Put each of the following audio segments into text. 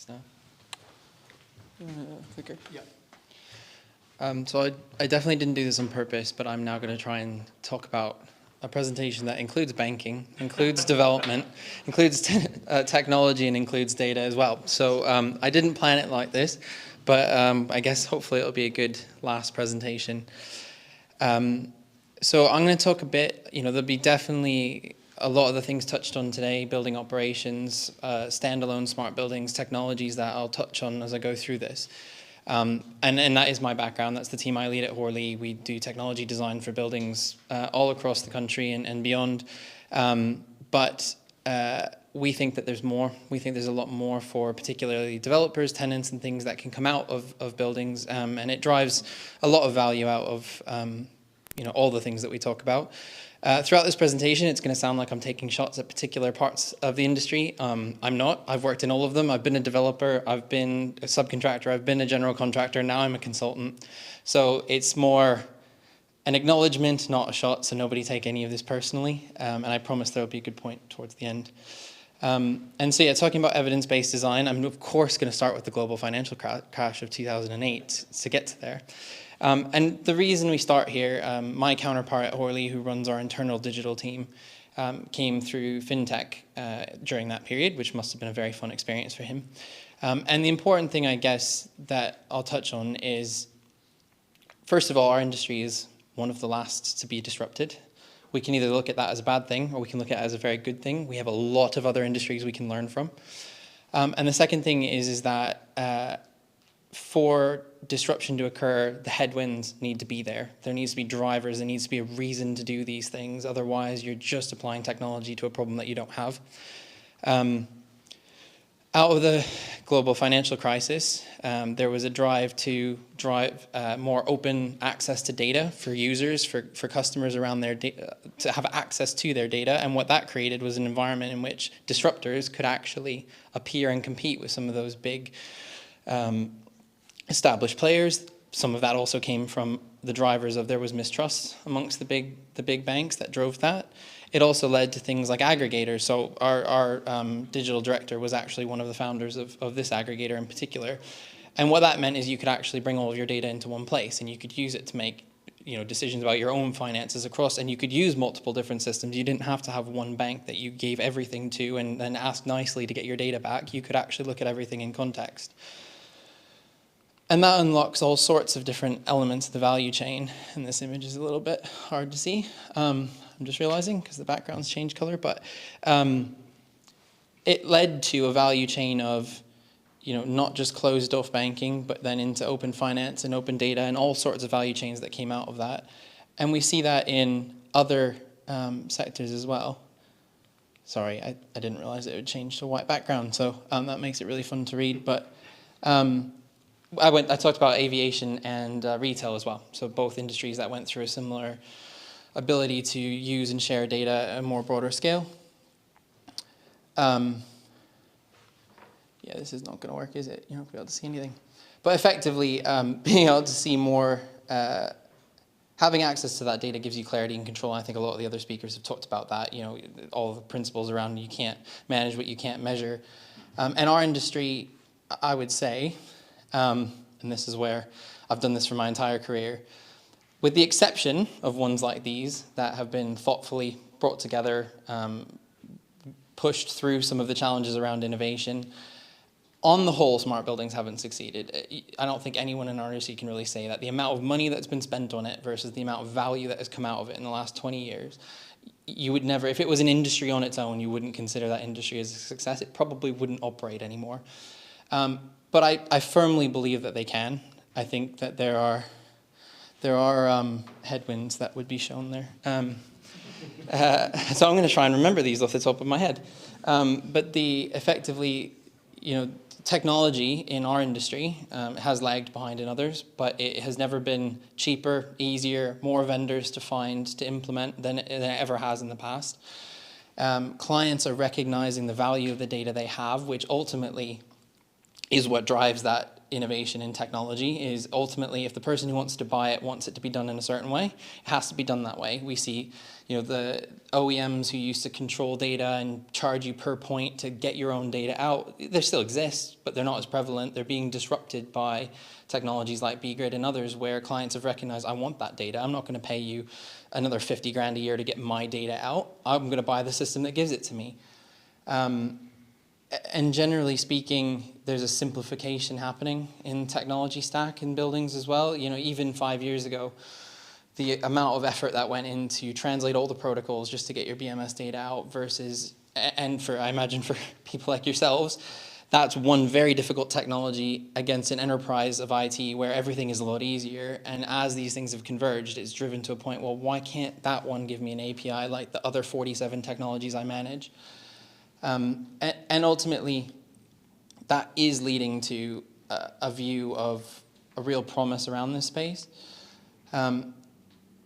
Now. Clicker. Yeah. So I definitely didn't do this on purpose, but I'm now going to try and talk about a presentation that includes banking, includes development, includes technology, and includes data as well. So I didn't plan it like this, but I guess hopefully it'll be a good last presentation. So I'm going to talk a bit, there'll be definitely a lot of the things touched on today, building operations, standalone smart buildings, technologies that I'll touch on as I go through this. And that is my background. That's the team I lead at Hoare Lea. We do technology design for buildings all across the country and beyond. But we think that there's more. We think there's a lot more for particularly developers, tenants, and things that can come out of buildings. And it drives a lot of value out of all the things that we talk about. Throughout this presentation, it's going to sound like I'm taking shots at particular parts of the industry. I'm not. I've worked in all of them. I've been a developer. I've been a subcontractor. I've been a general contractor. Now I'm a consultant. So it's more an acknowledgement, not a shot, so nobody take any of this personally. And I promise there will be a good point towards the end. And so, talking about evidence-based design, I'm of course going to start with the global financial crash of 2008 to get to there. And the reason we start here, my counterpart at Hoare Lea, who runs our internal digital team, came through fintech during that period, which must have been a very fun experience for him. And the important thing, I guess, that I'll touch on is, first of all, our industry is one of the last to be disrupted. We can either look at that as a bad thing, or we can look at it as a very good thing. We have a lot of other industries we can learn from. And the second thing is that for disruption to occur, the headwinds need to be there. There needs to be drivers. There needs to be a reason to do these things. Otherwise, you're just applying technology to a problem that you don't have. Out of the global financial crisis, there was a drive to drive more open access to data for users, for customers around their data, to have access to their data. And what that created was an environment in which disruptors could actually appear and compete with some of those big established players. Some of that also came from the drivers of there was mistrust amongst the big banks that drove that. It also led to things like aggregators. So our digital director was actually one of the founders of this aggregator in particular. And what that meant is you could actually bring all of your data into one place, and you could use it to make decisions about your own finances across, and you could use multiple different systems. You didn't have to have one bank that you gave everything to and then ask nicely to get your data back. You could actually look at everything in context. And that unlocks all sorts of different elements of the value chain. And this image is a little bit hard to see. I'm just realizing because the background's changed color. But it led to a value chain of, not just closed off banking, but then into open finance and open data and all sorts of value chains that came out of that. And we see that in other sectors as well. Sorry, I didn't realize it would change to a white background. So that makes it really fun to read. But I talked about aviation and retail as well. So both industries that went through a similar ability to use and share data at a more broader scale. This is not going to work, is it? You're not going to be able to see anything. But effectively, being able to see more, having access to that data gives you clarity and control. And I think a lot of the other speakers have talked about that. All the principles around you can't manage what you can't measure. And our industry, I would say, and this is where I've done this for my entire career, with the exception of ones like these that have been thoughtfully brought together, pushed through some of the challenges around innovation. On the whole, smart buildings haven't succeeded. I don't think anyone in our industry can really say that. The amount of money that's been spent on it versus the amount of value that has come out of it in the last 20 years, you would never, if it was an industry on its own, you wouldn't consider that industry as a success. It probably wouldn't operate anymore. But I firmly believe that they can. I think that there are headwinds that would be shown there. So I'm going to try and remember these off the top of my head. But effectively, technology in our industry has lagged behind in others, but it has never been cheaper, easier, more vendors to find, to implement than it ever has in the past. Clients are recognizing the value of the data they have, which ultimately is what drives that innovation in technology. Is ultimately, if the person who wants to buy it wants it to be done in a certain way, it has to be done that way. We see, the OEMs who used to control data and charge you per point to get your own data out, they still exist, but they're not as prevalent. They're being disrupted by technologies like bGrid and others, where clients have recognized, I want that data. I'm not going to pay you another 50 grand a year to get my data out. I'm going to buy the system that gives it to me. And generally speaking, there's a simplification happening in technology stack in buildings as well. Even 5 years ago, the amount of effort that went into translate all the protocols just to get your BMS data out versus, and I imagine for people like yourselves, that's one very difficult technology against an enterprise of IT where everything is a lot easier. And as these things have converged, it's driven to a point, well, why can't that one give me an API like the other 47 technologies I manage? And ultimately, that is leading to a view of a real promise around this space.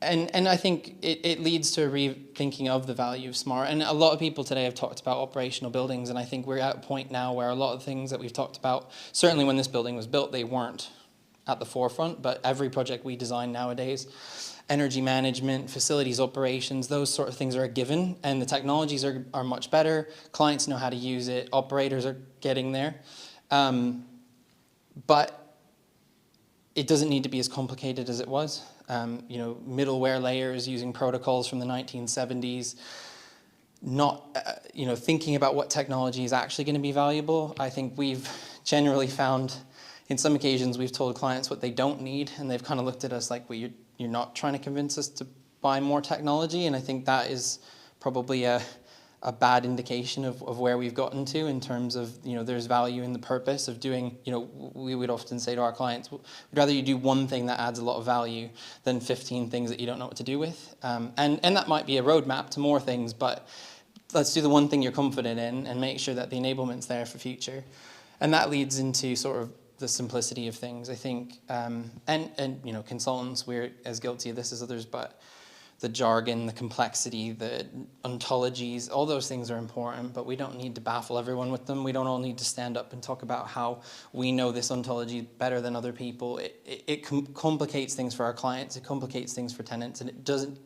And I think it leads to a rethinking of the value of smart. And a lot of people today have talked about operational buildings, and I think we're at a point now where a lot of things that we've talked about, certainly when this building was built, they weren't at the forefront, but every project we design nowadays, energy management, facilities operations, those sort of things are a given, and the technologies are much better. Clients know how to use it. Operators are getting there. But it doesn't need to be as complicated as it was. Middleware layers using protocols from the 1970s, not thinking about what technology is actually going to be valuable. I think we've generally found, in some occasions, we've told clients what they don't need, and they've kind of looked at us like, well, you're not trying to convince us to buy more technology. And I think that is probably a bad indication of where we've gotten to in terms of, there's value in the purpose of doing, we would often say to our clients, we'd rather you do one thing that adds a lot of value than 15 things that you don't know what to do with. And that might be a roadmap to more things, but let's do the one thing you're confident in and make sure that the enablement's there for future. And that leads into sort of the simplicity of things, I think. And consultants, we're as guilty of this as others, but the jargon, the complexity, the ontologies, all those things are important, but we don't need to baffle everyone with them. We don't all need to stand up and talk about how we know this ontology better than other people. It complicates things for our clients, it complicates things for tenants, and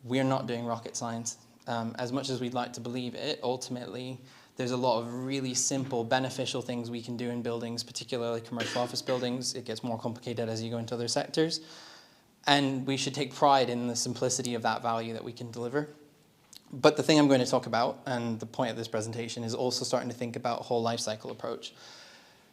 we're not doing rocket science. As much as we'd like to believe it, ultimately, there's a lot of really simple, beneficial things we can do in buildings, particularly commercial office buildings. It gets more complicated as you go into other sectors. And we should take pride in the simplicity of that value that we can deliver. But the thing I'm going to talk about, and the point of this presentation, is also starting to think about a whole life cycle approach.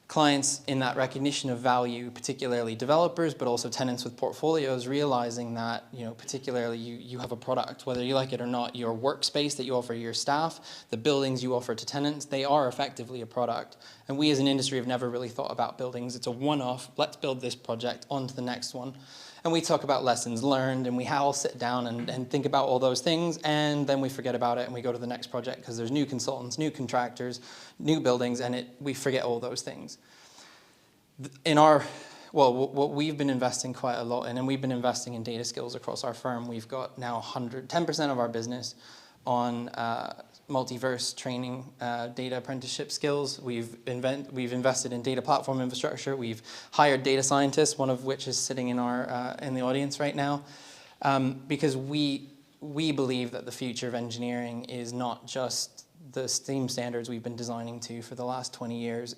Clients in that recognition of value, particularly developers, but also tenants with portfolios, realizing that, particularly you have a product, whether you like it or not, your workspace that you offer your staff, the buildings you offer to tenants, they are effectively a product. And we as an industry have never really thought about buildings. It's a one-off, let's build this project, on to the next one. And we talk about lessons learned, and we all sit down and think about all those things, and then we forget about it and we go to the next project because there's new consultants, new contractors, new buildings, and we forget all those things. What we've been investing quite a lot in, and we've been investing in data skills across our firm. We've got now 10% of our business on multiverse training, data apprenticeship skills. We've invested in data platform infrastructure. We've hired data scientists, one of which is sitting in the audience right now, because we believe that the future of engineering is not just the STEAM standards we've been designing to for the last 20 years.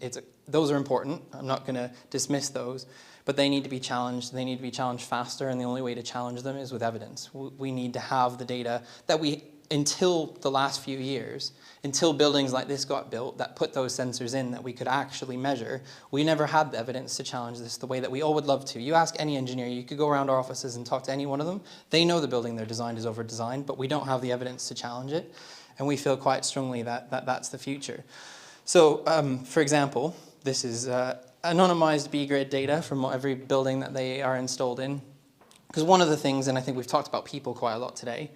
Those are important. I'm not going to dismiss those, but they need to be challenged. They need to be challenged faster, and the only way to challenge them is with evidence. We need to have the data that until the last few years, until buildings like this got built that put those sensors in that we could actually measure, we never had the evidence to challenge this the way that we all would love to. You ask any engineer, you could go around our offices and talk to any one of them. They know the building they're designed is over-designed, but we don't have the evidence to challenge it. And we feel quite strongly that that's the future. So, for example, this is anonymized bGrid data from every building that they are installed in. Because one of the things, and I think we've talked about people quite a lot today,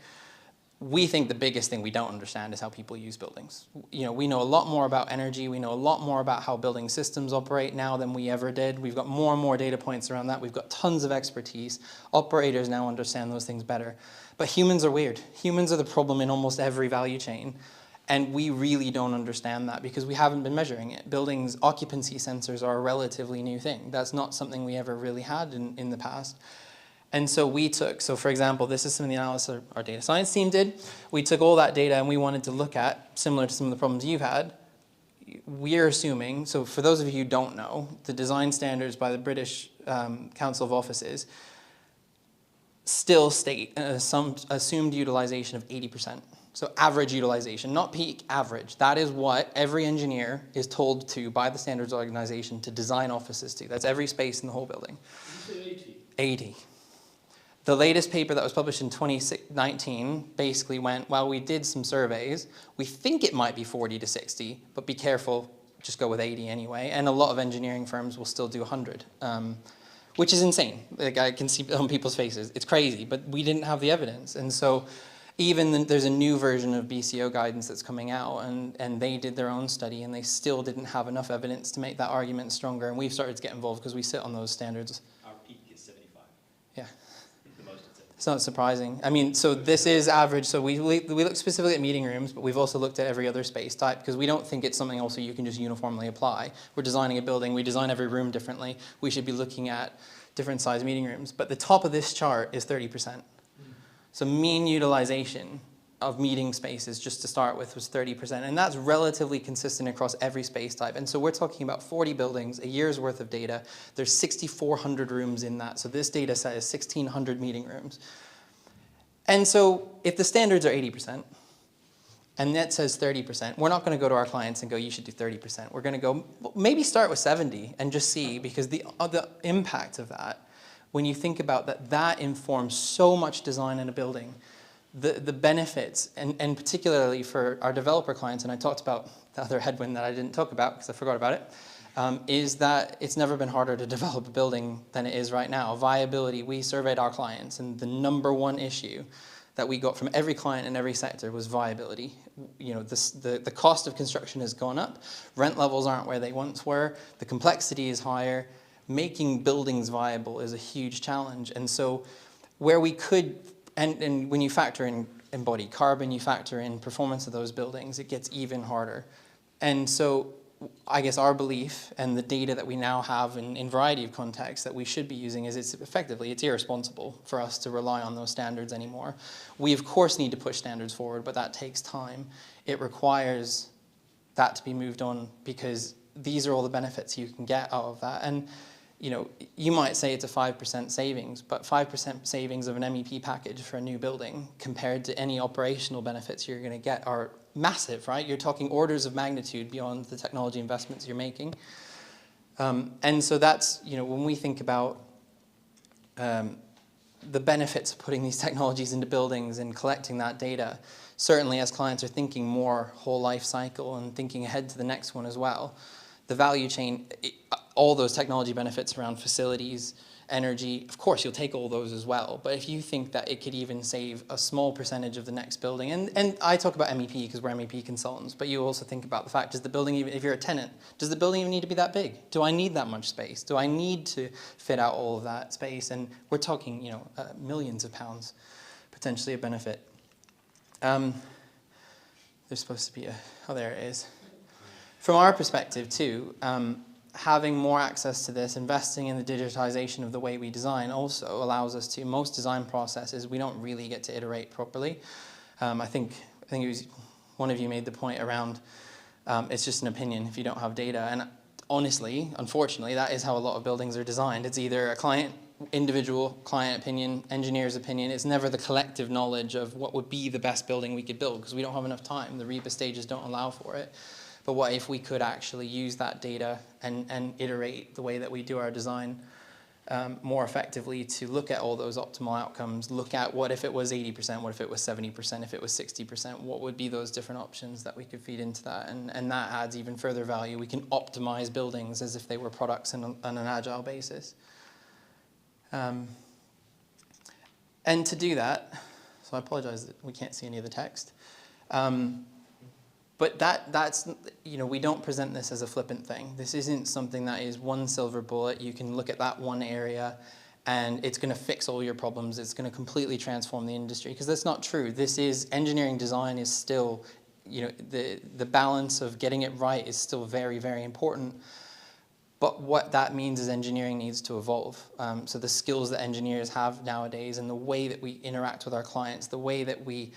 we think the biggest thing we don't understand is how people use buildings. We know a lot more about energy. We know a lot more about how building systems operate now than we ever did. We've got more and more data points around that. We've got tons of expertise. Operators now understand those things better. But humans are weird. Humans are the problem in almost every value chain. And we really don't understand that because we haven't been measuring it. Buildings' occupancy sensors are a relatively new thing. That's not something we ever really had in the past. And so we took, so for example, this is some of the analysis our data science team did. We took all that data and we wanted to look at, similar to some of the problems you've had, we're assuming, so for those of you who don't know, the design standards by the British Council of Offices still state an assumed utilization of 80%. So average utilization, not peak, average. That is what every engineer is told to by the standards organization to design offices to. That's every space in the whole building. Did you say 80? 80. The latest paper that was published in 2019 basically went, well, we did some surveys. We think it might be 40 to 60, but be careful, just go with 80 anyway. And a lot of engineering firms will still do 100, which is insane. Like, I can see on people's faces. It's crazy, but we didn't have the evidence. And so even there's a new version of BCO guidance that's coming out, and they did their own study, and they still didn't have enough evidence to make that argument stronger. And we've started to get involved because we sit on those standards. Our peak is 75. Yeah. The most is 75. It's not surprising. I mean, so this is average. So we look specifically at meeting rooms, but we've also looked at every other space type because we don't think it's something also you can just uniformly apply. We're designing a building. We design every room differently. We should be looking at different size meeting rooms. But the top of this chart is 30%. So mean utilization of meeting spaces, just to start with, was 30%. And that's relatively consistent across every space type. And so we're talking about 40 buildings, a year's worth of data. There's 6,400 rooms in that. So this data set is 1,600 meeting rooms. And so if the standards are 80%, and that says 30%, we're not going to go to our clients and go, you should do 30%. We're going to go, maybe start with 70 and just see, because the impact of that, when you think about that, that informs so much design in a building. The benefits, and particularly for our developer clients, and I talked about the other headwind that I didn't talk about because I forgot about it, is that it's never been harder to develop a building than it is right now. Viability, we surveyed our clients, and the #1 issue that we got from every client in every sector was viability. You know, the cost of construction has gone up, rent levels aren't where they once were, the complexity is higher, making buildings viable is a huge challenge. And so where we could, and when you factor in embodied carbon, you factor in performance of those buildings, it gets even harder. And so I guess our belief and the data that we now have in a variety of contexts that we should be using is it's irresponsible for us to rely on those standards anymore. We of course need to push standards forward, but that takes time. It requires that to be moved on because these are all the benefits you can get out of that. And you know, you might say it's a 5% savings, but 5% savings of an MEP package for a new building compared to any operational benefits you're going to get are massive, right? You're talking orders of magnitude beyond the technology investments you're making. And so that's, you know, when we think about the benefits of putting these technologies into buildings and collecting that data, certainly as clients are thinking more whole life cycle and thinking ahead to the next one as well, the value chain, all those technology benefits around facilities, energy, of course you'll take all those as well, but if you think that it could even save a small percentage of the next building, and I talk about MEP because we're MEP consultants, but you also think about the fact, does the building even, if you're a tenant, does the building even need to be that big? Do I need that much space? Do I need to fit out all of that space? And we're talking, you know, millions of pounds potentially of benefit. There's supposed to be a, oh there it is. From our perspective too, having more access to this, investing in the digitization of the way we design also allows us to, most design processes, we don't really get to iterate properly. I think it was one of you made the point around it's just an opinion if you don't have data. And honestly, unfortunately, that is how a lot of buildings are designed. It's either a individual client opinion, engineer's opinion. It's never the collective knowledge of what would be the best building we could build because we don't have enough time. The REBA stages don't allow for it. But what if we could actually use that data and iterate the way that we do our design more effectively to look at all those optimal outcomes, look at what if it was 80%, what if it was 70%, if it was 60%, what would be those different options that we could feed into that? And that adds even further value. We can optimize buildings as if they were products on an agile basis. And to do that, so I apologize that we can't see any of the text. But that's, you know, we don't present this as a flippant thing. This isn't something that is one silver bullet. You can look at that one area and it's going to fix all your problems. It's going to completely transform the industry because that's not true. This is, engineering design is still, the balance of getting it right is still very, very important. But what that means is engineering needs to evolve. So the skills that engineers have nowadays and the way that we interact with our clients, the way that we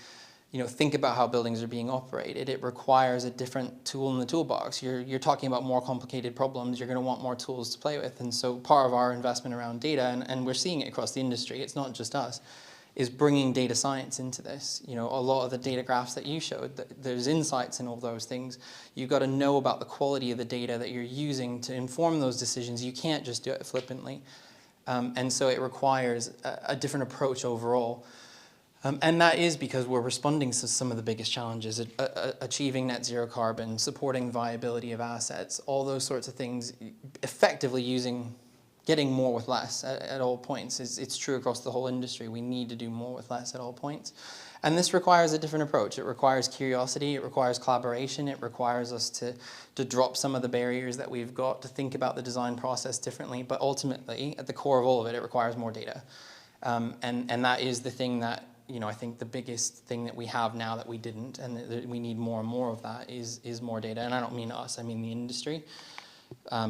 think about how buildings are being operated, it requires a different tool in the toolbox. You're talking about more complicated problems, you're going to want more tools to play with. And so part of our investment around data, and we're seeing it across the industry, it's not just us, is bringing data science into this. A lot of the data graphs that you showed, there's insights in all those things. You've got to know about the quality of the data that you're using to inform those decisions. You can't just do it flippantly. And so it requires a different approach overall. And that is because we're responding to some of the biggest challenges, achieving net zero carbon, supporting viability of assets, all those sorts of things, effectively getting more with less at all points. It's true across the whole industry. We need to do more with less at all points. And this requires a different approach. It requires curiosity, it requires collaboration, it requires us to drop some of the barriers that we've got, to think about the design process differently, but ultimately, at the core of all of it, it requires more data. And that is the thing that, I think the biggest thing that we have now that we didn't, and that we need more and more of that, is more data. And I don't mean us, I mean the industry.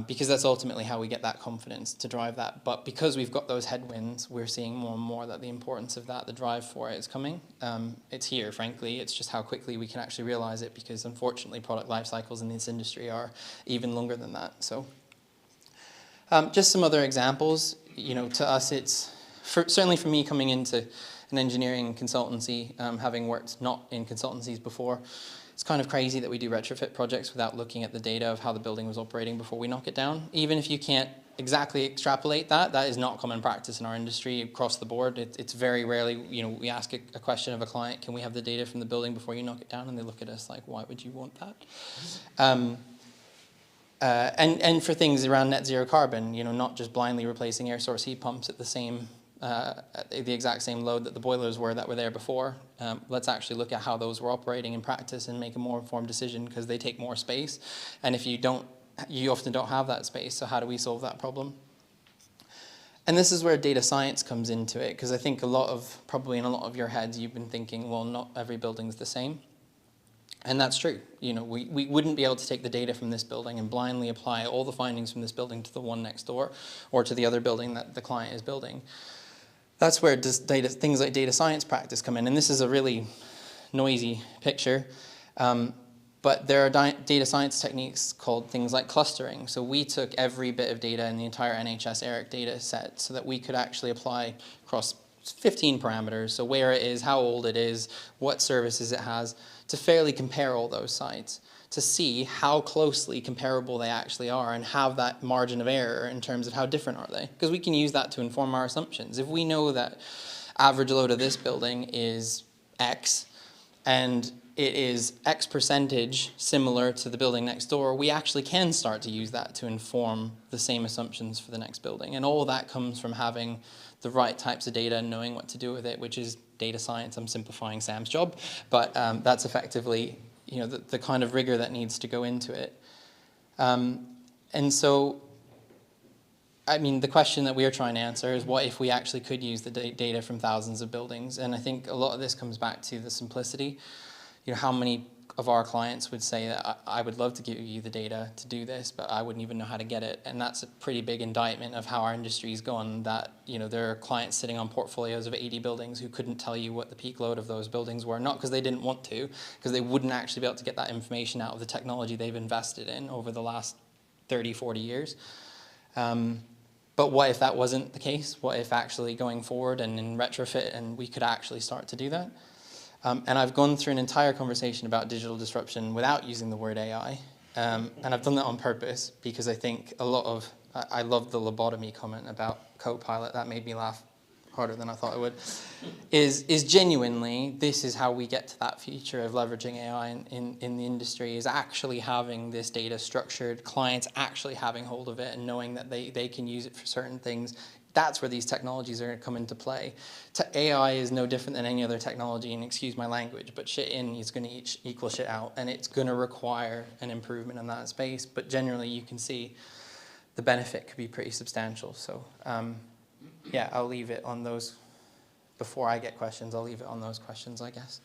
Because that's ultimately how we get that confidence to drive that. But because we've got those headwinds, we're seeing more and more that the importance of that, the drive for it, is coming. It's here, frankly. It's just how quickly we can actually realize it, because unfortunately product life cycles in this industry are even longer than that. So just some other examples. To us, it's certainly for me coming into an engineering consultancy, having worked not in consultancies before, it's kind of crazy that we do retrofit projects without looking at the data of how the building was operating before we knock it down. Even if you can't exactly extrapolate that is not common practice in our industry across the board. It's very rarely, we ask a question of a client, can we have the data from the building before you knock it down? And they look at us like, why would you want that? And for things around net zero carbon, not just blindly replacing air source heat pumps at the exact same load that the boilers were that were there before. Let's actually look at how those were operating in practice and make a more informed decision, because they take more space. And if you often don't have that space. So how do we solve that problem? And this is where data science comes into it, because I think probably in a lot of your heads, you've been thinking, well, not every building's the same. And that's true. We wouldn't be able to take the data from this building and blindly apply all the findings from this building to the one next door or to the other building that the client is building. That's where things like data science practice come in. And this is a really noisy picture. But there are data science techniques called things like clustering. So we took every bit of data in the entire NHS ERIC data set so that we could actually apply across 15 parameters. So where it is, how old it is, what services it has, to fairly compare all those sites, to see how closely comparable they actually are and have that margin of error in terms of how different are they. Because we can use that to inform our assumptions. If we know that average load of this building is X and it is X percentage similar to the building next door, we actually can start to use that to inform the same assumptions for the next building. And all that comes from having the right types of data and knowing what to do with it, which is data science. I'm simplifying Sam's job, but that's effectively the kind of rigor that needs to go into it. And so, I mean, the question that we are trying to answer is, what if we actually could use the data from thousands of buildings? And I think a lot of this comes back to the simplicity. How many of our clients would say that I would love to give you the data to do this, but I wouldn't even know how to get it. And that's a pretty big indictment of how our industry's gone, that there are clients sitting on portfolios of 80 buildings who couldn't tell you what the peak load of those buildings were, not because they didn't want to, because they wouldn't actually be able to get that information out of the technology they've invested in over the last 30, 40 years. But what if that wasn't the case? What if actually going forward and in retrofit and we could actually start to do that? And I've gone through an entire conversation about digital disruption without using the word AI. And I've done that on purpose because I think I love the lobotomy comment about Copilot. That made me laugh harder than I thought it would. Is genuinely, this is how we get to that future of leveraging AI in the industry, is actually having this data structured, clients actually having hold of it and knowing that they can use it for certain things. That's where these technologies are going to come into play. AI is no different than any other technology, and excuse my language, but shit in is going to equal shit out, and it's going to require an improvement in that space. But generally, you can see the benefit could be pretty substantial. So, yeah, I'll leave it on those. Before I get questions, I'll leave it on those questions, I guess.